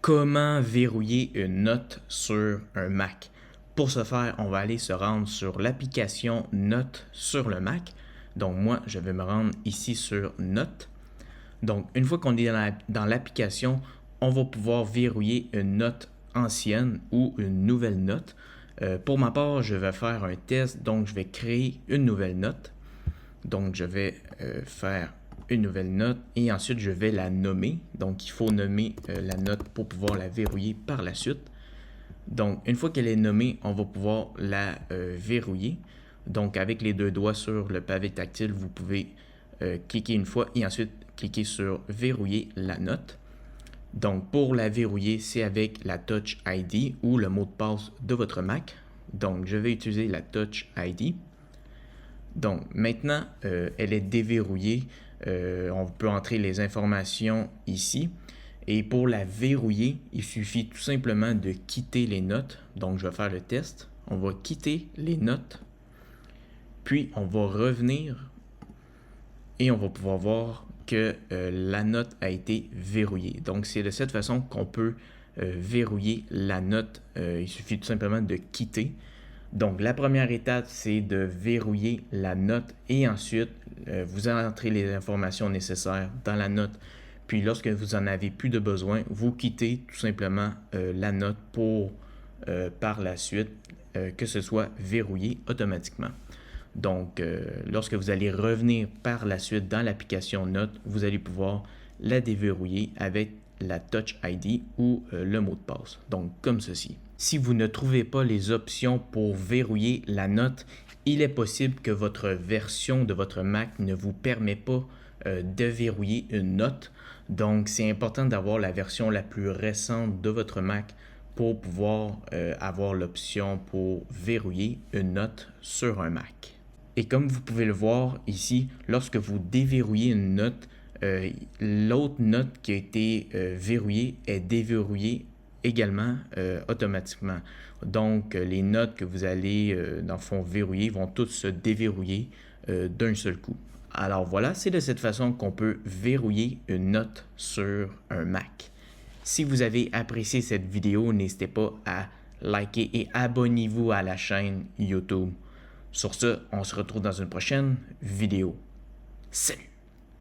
Comment verrouiller une note sur un Mac? Pour ce faire, on va aller se rendre sur l'application Notes sur le Mac. Donc moi, je vais me rendre ici sur Notes. Donc une fois qu'on est dans l'application, on va pouvoir verrouiller une note ancienne ou une nouvelle note. Pour ma part, je vais faire un test, donc je vais créer une nouvelle note. Donc je vais faire une nouvelle note et ensuite je vais la nommer. Donc il faut nommer la note pour pouvoir la verrouiller par la suite. Donc une fois qu'elle est nommée, on va pouvoir la verrouiller. Donc avec les deux doigts sur le pavé tactile, vous pouvez cliquer une fois et ensuite cliquer sur verrouiller la note. Donc pour la verrouiller, c'est avec la Touch ID ou le mot de passe de votre Mac. Donc je vais utiliser la Touch ID. Donc maintenant, elle est déverrouillée. On peut entrer les informations ici. Et pour la verrouiller, il suffit tout simplement de quitter les notes. Donc je vais faire le test. On va quitter les notes. Puis on va revenir et on va pouvoir voir que la note a été verrouillée. Donc c'est de cette façon qu'on peut verrouiller la note. Il suffit tout simplement de quitter. Donc, la première étape, c'est de verrouiller la note et ensuite, vous entrez les informations nécessaires dans la note. Puis, lorsque vous en avez plus de besoin, vous quittez tout simplement la note pour, par la suite, que ce soit verrouillé automatiquement. Donc, lorsque vous allez revenir par la suite dans l'application Notes, vous allez pouvoir la déverrouiller avec la Touch ID ou le mot de passe. Donc, comme ceci. Si vous ne trouvez pas les options pour verrouiller la note, il est possible que votre version de votre Mac ne vous permet pas de verrouiller une note. Donc, c'est important d'avoir la version la plus récente de votre Mac pour pouvoir avoir l'option pour verrouiller une note sur un Mac. Et comme vous pouvez le voir ici, lorsque vous déverrouillez une note, l'autre note qui a été verrouillée est déverrouillée également automatiquement. Donc, les notes que vous allez, dans le fond, verrouiller vont toutes se déverrouiller d'un seul coup. Alors voilà, c'est de cette façon qu'on peut verrouiller une note sur un Mac. Si vous avez apprécié cette vidéo, n'hésitez pas à liker et abonnez-vous à la chaîne YouTube. Sur ce, on se retrouve dans une prochaine vidéo. Salut!